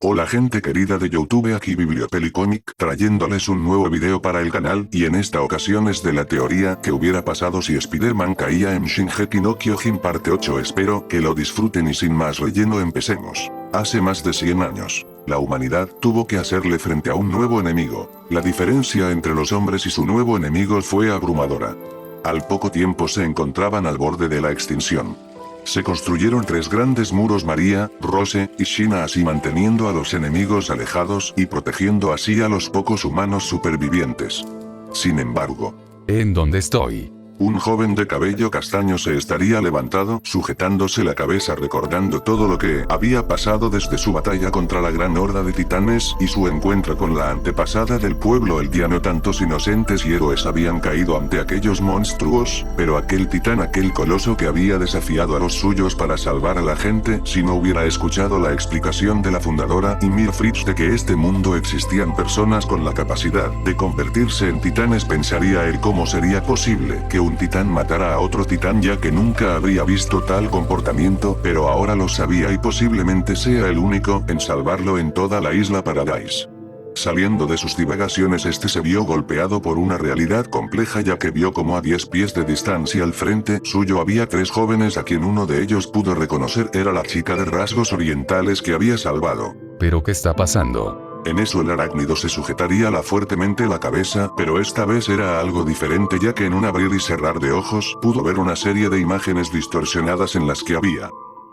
Hola gente querida de YouTube, aquí Bibliopelicomic, trayéndoles un nuevo video para el canal, y en esta ocasión es de la teoría que hubiera pasado si Spider-Man caía en Shingeki no Kyojin parte 8. Espero que lo disfruten y sin más relleno empecemos. Hace más de 100 años, la humanidad tuvo que hacerle frente a un nuevo enemigo. La diferencia entre los hombres y su nuevo enemigo fue abrumadora. Al poco tiempo se encontraban al borde de la extinción. Se construyeron 3 grandes muros María, Rose y China, así manteniendo a los enemigos alejados y protegiendo así a los pocos humanos supervivientes. Sin embargo, ¿en dónde estoy? Un joven de cabello castaño se estaría levantado, sujetándose la cabeza recordando todo lo que había pasado desde su batalla contra la gran horda de titanes y su encuentro con la antepasada del pueblo eldiano. Tantos inocentes y héroes habían caído ante aquellos monstruos, pero aquel titán, aquel coloso que había desafiado a los suyos para salvar a la gente, si no hubiera escuchado la explicación de la fundadora Ymir Fritz de que este mundo existían personas con la capacidad de convertirse en titanes, pensaría él cómo sería posible que un titán matara a otro titán, ya que nunca habría visto tal comportamiento, pero ahora lo sabía y posiblemente sea el único en salvarlo en toda la isla Paradise. Saliendo de sus divagaciones, este se vio golpeado por una realidad compleja, ya que vio como a 10 pies de distancia al frente suyo había 3 jóvenes a quien uno de ellos pudo reconocer era la chica de rasgos orientales que había salvado. ¿Pero qué está pasando? En eso el arácnido se sujetaría fuertemente la cabeza, pero esta vez era algo diferente, ya que en un abrir y cerrar de ojos pudo ver una serie de imágenes distorsionadas en las que había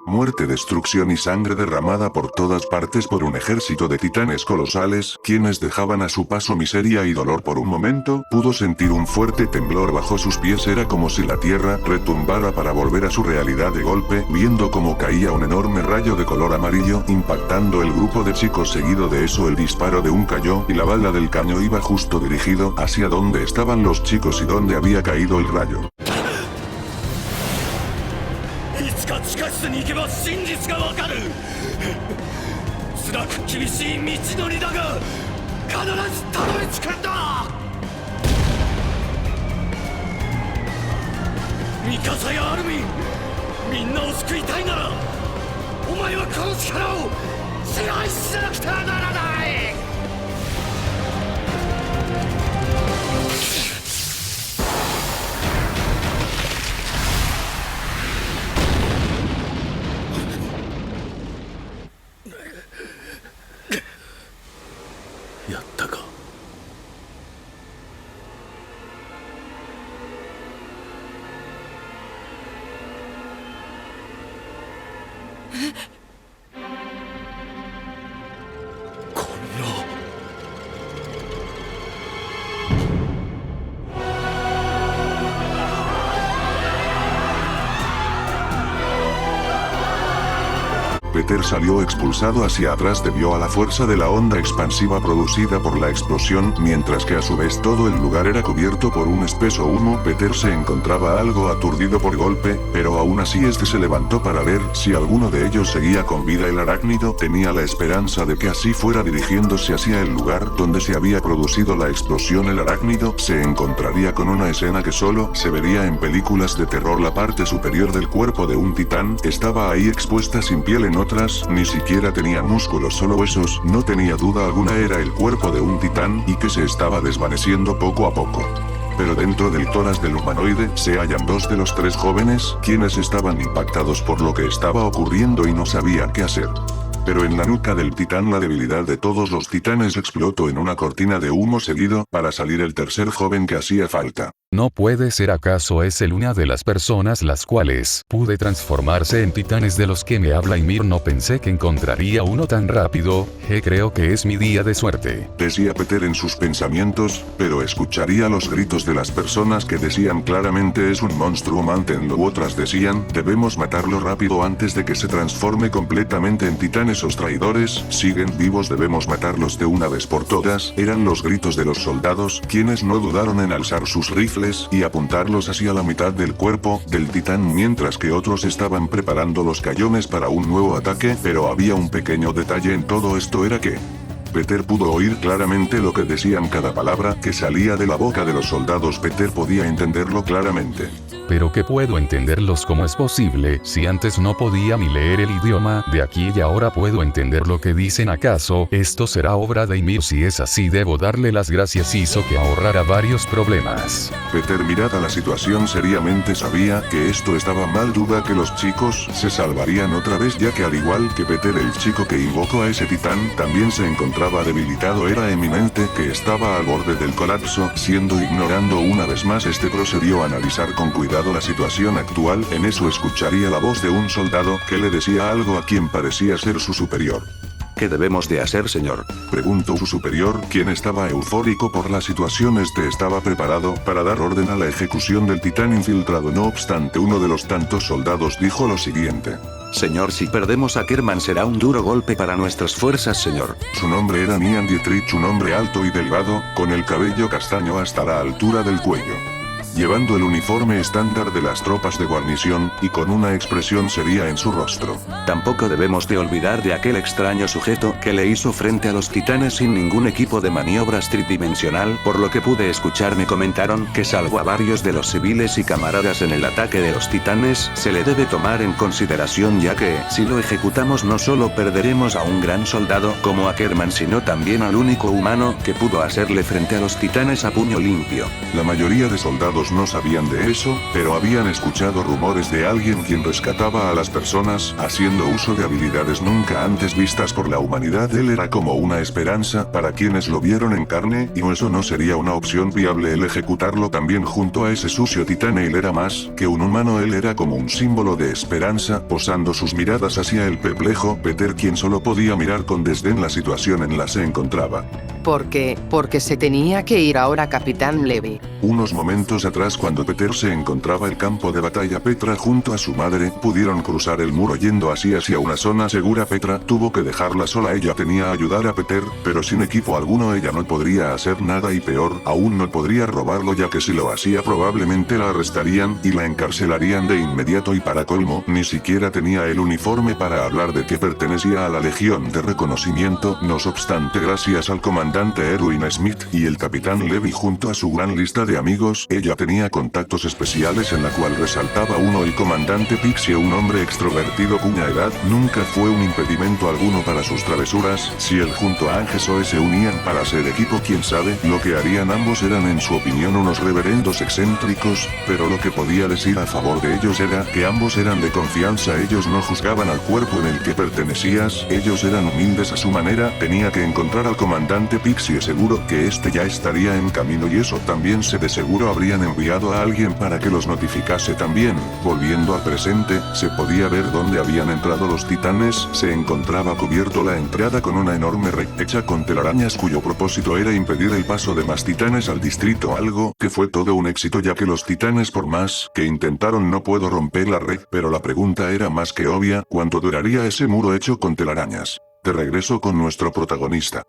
muerte, destrucción y sangre derramada por todas partes por un ejército de titanes colosales, quienes dejaban a su paso miseria y dolor. Por un momento, pudo sentir un fuerte temblor bajo sus pies, era como si la tierra retumbara para volver a su realidad de golpe, viendo cómo caía un enorme rayo de color amarillo, impactando el grupo de chicos. Seguido de eso el disparo de un cañón, y la bala del cañón iba justo dirigido hacia donde estaban los chicos y donde había caído el rayo. いつか地下室に行けば真実がわかる。辛く厳しい道のりだが必ずたどり着くんだ。ミカサやアルミン、みんなを救いたいならお前はこの力を支配しなくてはならない。 やったか。こんな。 Peter salió expulsado hacia atrás debido a la fuerza de la onda expansiva producida por la explosión, mientras que a su vez todo el lugar era cubierto por un espeso humo. Peter se encontraba algo aturdido por golpe, pero aún así este se levantó para ver si alguno de ellos seguía con vida. El arácnido tenía la esperanza de que así fuera, dirigiéndose hacia el lugar donde se había producido la explosión. El arácnido se encontraría con una escena que solo se vería en películas de terror. La parte superior del cuerpo de un titán estaba ahí expuesta sin piel, en otras ni siquiera tenía músculos, solo huesos. No tenía duda alguna, era el cuerpo de un titán y que se estaba desvaneciendo poco a poco. Pero dentro del tórax del humanoide se hallan 2 de los 3 jóvenes, quienes estaban impactados por lo que estaba ocurriendo y no sabían qué hacer. Pero en la nuca del titán la debilidad de todos los titanes explotó en una cortina de humo, seguido para salir el tercer joven que hacía falta. No puede ser, ¿acaso es él una de las personas las cuales pude transformarse en titanes de los que me habla Ymir? No pensé que encontraría uno tan rápido. Creo que es mi día de suerte, decía Peter en sus pensamientos, pero escucharía los gritos de las personas que decían claramente es un monstruo, mátenlo. Otras decían debemos matarlo rápido antes de que se transforme completamente en titán. Esos traidores siguen vivos, debemos matarlos de una vez por todas. Eran los gritos de los soldados, quienes no dudaron en alzar sus rifles y apuntarlos hacia la mitad del cuerpo del titán, mientras que otros estaban preparando los cañones para un nuevo ataque. Pero había un pequeño detalle en todo esto, era que Peter pudo oír claramente lo que decían, cada palabra que salía de la boca de los soldados. Peter podía entenderlo claramente. Pero que puedo entenderlos, ¿cómo es posible? Si antes no podía ni leer el idioma de aquí y ahora puedo entender lo que dicen. ¿Acaso esto será obra de Ymir? Si es así, debo darle las gracias. Hizo que ahorrara varios problemas. Peter, mirada la situación seriamente, sabía que esto estaba mal. Duda que los chicos se salvarían otra vez, ya que al igual que Peter, el chico que invocó a ese titán también se encontraba debilitado. Era eminente que estaba al borde del colapso. Siendo ignorando una vez más, procedió a analizar con cuidado la situación actual. En eso escucharía la voz de un soldado que le decía algo a quien parecía ser su superior. ¿Qué debemos de hacer, señor?, preguntó su superior, quien estaba eufórico por la situación. Estaba preparado para dar orden a la ejecución del titán infiltrado. No obstante, uno de los tantos soldados dijo lo siguiente: señor, si perdemos a Ackerman será un duro golpe para nuestras fuerzas, señor. Su nombre era Nian Dietrich, un hombre alto y delgado, con el cabello castaño hasta la altura del cuello, llevando el uniforme estándar de las tropas de guarnición, y con una expresión seria en su rostro. Tampoco debemos de olvidar de aquel extraño sujeto que le hizo frente a los titanes sin ningún equipo de maniobras tridimensional. Por lo que pude escuchar, me comentaron que salvo a varios de los civiles y camaradas en el ataque de los titanes, se le debe tomar en consideración, ya que, si lo ejecutamos, no solo perderemos a un gran soldado como Ackerman, sino también al único humano que pudo hacerle frente a los titanes a puño limpio. La mayoría de soldados no sabían de eso, pero habían escuchado rumores de alguien quien rescataba a las personas, haciendo uso de habilidades nunca antes vistas por la humanidad. Él era como una esperanza para quienes lo vieron en carne, y eso no sería una opción viable el ejecutarlo también junto a ese sucio titán. Él era más que un humano, él era como un símbolo de esperanza, posando sus miradas hacia el perplejo Peter, quien solo podía mirar con desdén la situación en la que se encontraba. ¿Por qué? Porque se tenía que ir ahora, Capitán Levy. Unos momentos atrás, cuando Peter se encontraba en el campo de batalla, Petra junto a su madre pudieron cruzar el muro yendo así hacia una zona segura. Petra tuvo que dejarla sola. Ella tenía que ayudar a Peter, pero sin equipo alguno ella no podría hacer nada, y peor aún, no podría robarlo, ya que si lo hacía probablemente la arrestarían y la encarcelarían de inmediato, y para colmo, ni siquiera tenía el uniforme para hablar de que pertenecía a la Legión de Reconocimiento. No obstante, gracias al comandante Erwin Smith y el Capitán Levy junto a su gran lista de amigos, ella tenía contactos especiales, en la cual resaltaba uno, el comandante Pixie, un hombre extrovertido cuya edad nunca fue un impedimento alguno para sus travesuras. Si él junto a Ángel Zoe se unían para hacer equipo, quién sabe lo que harían. Ambos eran en su opinión unos reverendos excéntricos, pero lo que podía decir a favor de ellos era que ambos eran de confianza. Ellos no juzgaban al cuerpo en el que pertenecías, ellos eran humildes a su manera. Tenía que encontrar al comandante Pixie, seguro que ya estaría en camino, y eso también de seguro habrían enviado a alguien para que los notificase también. Volviendo al presente, se podía ver dónde habían entrado los titanes. Se encontraba cubierto la entrada con una enorme red hecha con telarañas, cuyo propósito era impedir el paso de más titanes al distrito, algo que fue todo un éxito, ya que los titanes, por más que intentaron, no pudo romper la red. Pero la pregunta era más que obvia: ¿cuánto duraría ese muro hecho con telarañas? De regreso con nuestro protagonista.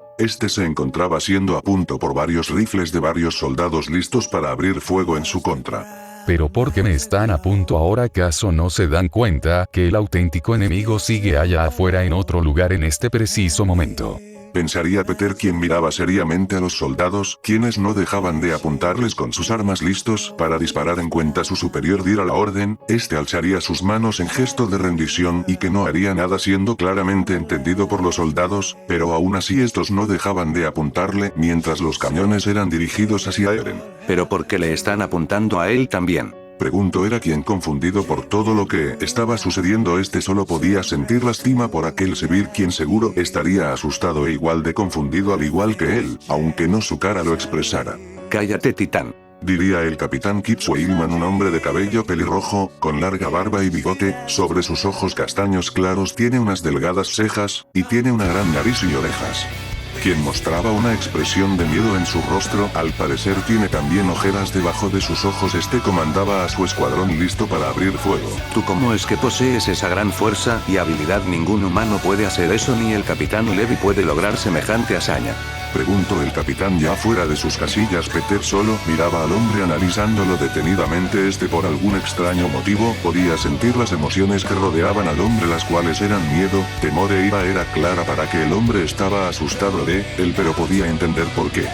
Se encontraba siendo a punto por varios rifles de varios soldados listos para abrir fuego en su contra. ¿Pero por qué me están a punto ahora? ¿Acaso no se dan cuenta que el auténtico enemigo sigue allá afuera en otro lugar en este preciso momento? Pensaría Peter, quien miraba seriamente a los soldados, quienes no dejaban de apuntarles con sus armas listos para disparar en cuenta su superior diera la orden. Alzaría sus manos en gesto de rendición y que no haría nada, siendo claramente entendido por los soldados, pero aún así estos no dejaban de apuntarle mientras los cañones eran dirigidos hacia Eren. ¿Pero por qué le están apuntando a él también?, preguntó Era, quien, confundido por todo lo que estaba sucediendo, solo podía sentir lástima por aquel civil, quien seguro estaría asustado e igual de confundido al igual que él, aunque no su cara lo expresara. Cállate, titán, diría el capitán Kip Sweilman, un hombre de cabello pelirrojo, con larga barba y bigote. Sobre sus ojos castaños claros tiene unas delgadas cejas, y tiene una gran nariz y orejas, quien mostraba una expresión de miedo en su rostro. Al parecer tiene también ojeras debajo de sus ojos. Comandaba a su escuadrón listo para abrir fuego. ¿Tú cómo es que posees esa gran fuerza y habilidad? Ningún humano puede hacer eso, ni el Capitán Levy puede lograr semejante hazaña, preguntó el capitán ya fuera de sus casillas. Peter solo miraba al hombre analizándolo detenidamente. Por algún extraño motivo podía sentir las emociones que rodeaban al hombre, las cuales eran miedo, temor e ira. Era clara para que el hombre estaba asustado de él, pero podía entender por qué.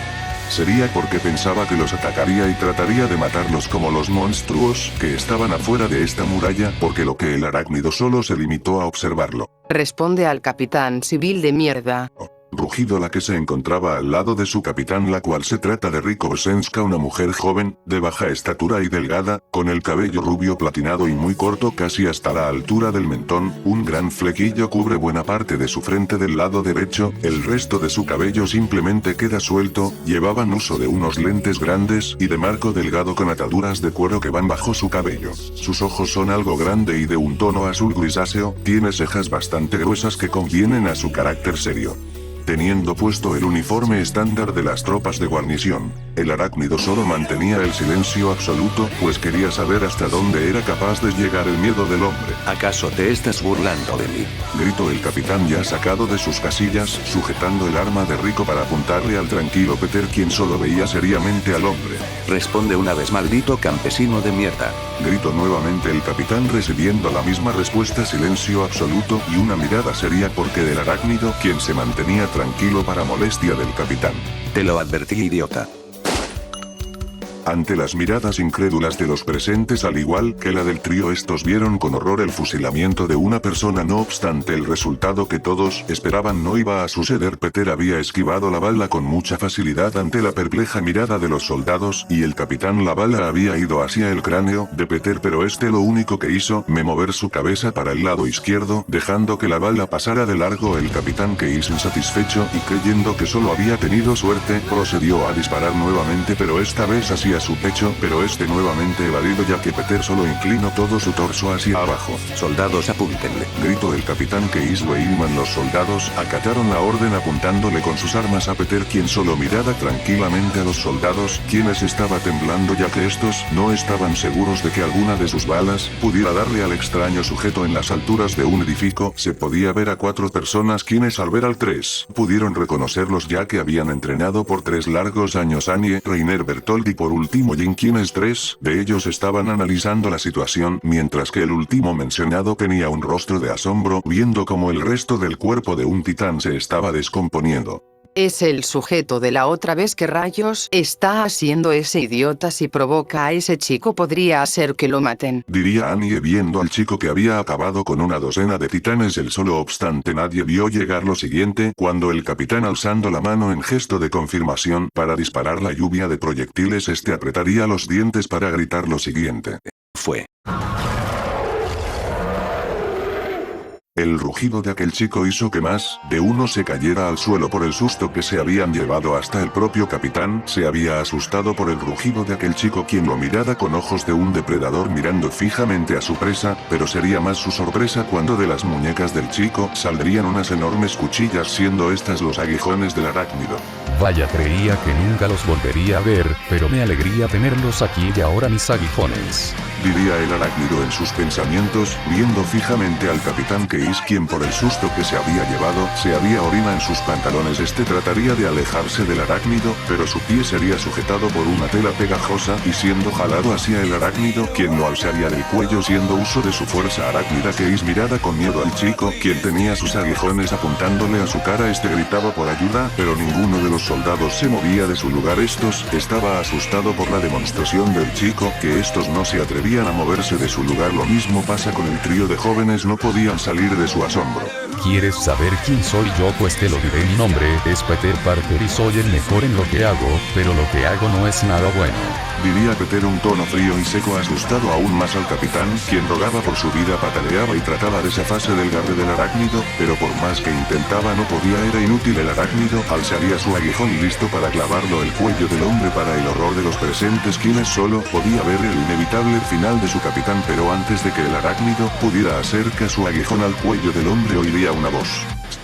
sería porque pensaba que los atacaría y trataría de matarlos como los monstruos que estaban afuera de esta muralla, porque lo que el arácnido solo se limitó a observarlo. Responde al capitán civil de mierda. Rugido la que se encontraba al lado de su capitán, la cual se trata de Riko Osenska, una mujer joven, de baja estatura y delgada, con el cabello rubio platinado y muy corto casi hasta la altura del mentón, un gran flequillo cubre buena parte de su frente del lado derecho, el resto de su cabello simplemente queda suelto, llevaban uso de unos lentes grandes y de marco delgado con ataduras de cuero que van bajo su cabello. Sus ojos son algo grande y de un tono azul grisáceo, tiene cejas bastante gruesas que convienen a su carácter serio. Teniendo puesto el uniforme estándar de las tropas de guarnición, el arácnido solo mantenía el silencio absoluto, pues quería saber hasta dónde era capaz de llegar el miedo del hombre. ¿Acaso te estás burlando de mí? Gritó el capitán ya sacado de sus casillas, sujetando el arma de Riko para apuntarle al tranquilo Peter, quien solo veía seriamente al hombre. Responde una vez, maldito campesino de mierda. Gritó nuevamente el capitán, recibiendo la misma respuesta: silencio absoluto y una mirada seria porque del arácnido, quien se mantenía tranquilo para molestia del capitán. Te lo advertí, idiota. Ante las miradas incrédulas de los presentes, al igual que la del trío, estos vieron con horror el fusilamiento de una persona. No obstante, el resultado que todos esperaban no iba a suceder. Peter había esquivado la bala con mucha facilidad ante la perpleja mirada de los soldados, y el capitán, la bala había ido hacia el cráneo de Peter, pero este lo único que hizo fue mover su cabeza para el lado izquierdo, dejando que la bala pasara de largo. El capitán, que hizo insatisfecho y creyendo que solo había tenido suerte, procedió a disparar nuevamente, pero esta vez hacia su pecho, pero este nuevamente evadido, ya que Peter solo inclinó todo su torso hacia abajo. Soldados, apúntenle. Gritó el capitán, que hizo Hillman. Los soldados acataron la orden apuntándole con sus armas a Peter, quien solo miraba tranquilamente a los soldados, quienes estaba temblando ya que estos no estaban seguros de que alguna de sus balas pudiera darle al extraño sujeto. En las alturas de un edificio se podía ver a 4 personas, quienes al ver al 3 pudieron reconocerlos ya que habían entrenado por 3 largos años: Anye, Reiner Bertold y por último Jin, quienes 3 de ellos estaban analizando la situación, mientras que el último mencionado tenía un rostro de asombro viendo cómo el resto del cuerpo de un titán se estaba descomponiendo. Es el sujeto de la otra vez. ¿Qué rayos está haciendo ese idiota? Si provoca a ese chico podría hacer que lo maten, diría Anye viendo al chico que había acabado con una docena de titanes. El solo obstante nadie vio llegar lo siguiente, cuando el capitán, alzando la mano en gesto de confirmación para disparar la lluvia de proyectiles, apretaría los dientes para gritar lo siguiente. Fue. El rugido de aquel chico hizo que más de uno se cayera al suelo por el susto que se habían llevado. Hasta el propio capitán se había asustado por el rugido de aquel chico, quien lo miraba con ojos de un depredador mirando fijamente a su presa, pero sería más su sorpresa cuando de las muñecas del chico saldrían unas enormes cuchillas, siendo estas los aguijones del arácnido. Vaya, creía que nunca los volvería a ver, pero me alegraría tenerlos aquí y ahora, mis aguijones, diría el arácnido en sus pensamientos, viendo fijamente al capitán Case, quien por el susto que se había llevado, se había orina en sus pantalones. Trataría de alejarse del arácnido, pero su pie sería sujetado por una tela pegajosa y siendo jalado hacia el arácnido, quien lo alzaría del cuello siendo uso de su fuerza arácnida. Case miraba con miedo al chico, quien tenía sus aguijones apuntándole a su cara. Gritaba por ayuda, pero ninguno de los soldados se movía de su lugar. Estaba asustado por la demostración del chico, que estos no se atrevían a moverse de su lugar. Lo mismo pasa con el trío de jóvenes, no podían salir de su asombro. ¿Quieres saber quién soy yo? Pues te lo diré. Mi nombre es Peter Parker y soy el mejor en lo que hago, pero lo que hago no es nada bueno, diría Peter, un tono frío y seco, asustado aún más al capitán, quien rogaba por su vida, pataleaba y trataba de zafarse del garre del arácnido, pero por más que intentaba no podía. Era inútil. El arácnido alzaría su aguijón y listo para clavarlo el cuello del hombre, para el horror de los presentes, quienes solo podía ver el inevitable final de su capitán. Pero antes de que el arácnido pudiera acercar su aguijón al cuello del hombre, oiría una voz.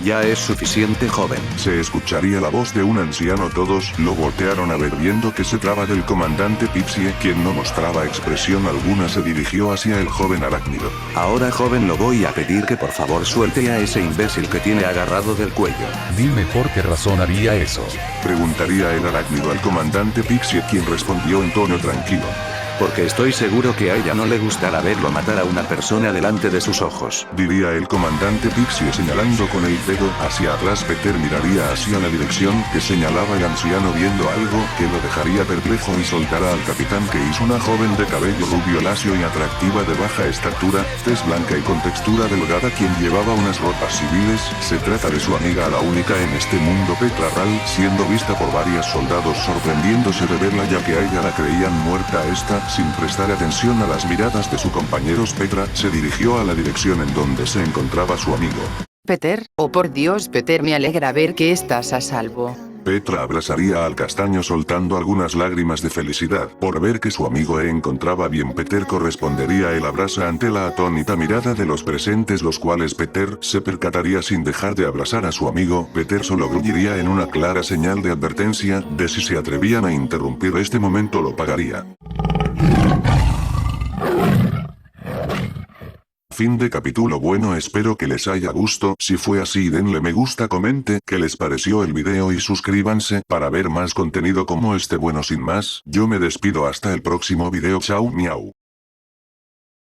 Ya es suficiente, joven. Se escucharía la voz de un anciano. Todos lo voltearon a ver viendo que se trataba del comandante Pixie, quien no mostraba expresión alguna. Se dirigió hacia el joven arácnido. Ahora, joven, lo voy a pedir que por favor suelte a ese imbécil que tiene agarrado del cuello. Dime por qué razón haría eso, preguntaría el arácnido al comandante Pixie, quien respondió en tono tranquilo. porque estoy seguro que a ella no le gustará verlo matar a una persona delante de sus ojos. Diría el comandante Pixie señalando con el dedo hacia atrás. Peter miraría hacia la dirección que señalaba el anciano viendo algo que lo dejaría perplejo y soltará al capitán Case, una joven de cabello rubio lacio y atractiva de baja estatura, tez blanca y con textura delgada quien llevaba unas ropas civiles. Se trata de su amiga, la única en este mundo, Petra Ral, siendo vista por varios soldados sorprendiéndose de verla ya que a ella la creían muerta. Esta, sin prestar atención a las miradas de sus compañeros, Petra se dirigió a la dirección en donde se encontraba su amigo. Peter, oh por Dios Peter, me alegra ver que estás a salvo. Petra abrazaría al castaño soltando algunas lágrimas de felicidad por ver que su amigo se encontraba bien. Peter correspondería el abrazo ante la atónita mirada de los presentes, los cuales Peter se percataría sin dejar de abrazar a su amigo. Peter solo gruñiría en una clara señal de advertencia de si se atrevían a interrumpir este momento lo pagaría. Fin de capítulo. Bueno, espero que les haya gustado. Si fue así, denle me gusta, comente qué les pareció el video y suscríbanse para ver más contenido como este. Bueno, sin más, yo me despido hasta el próximo video. Chao, miau.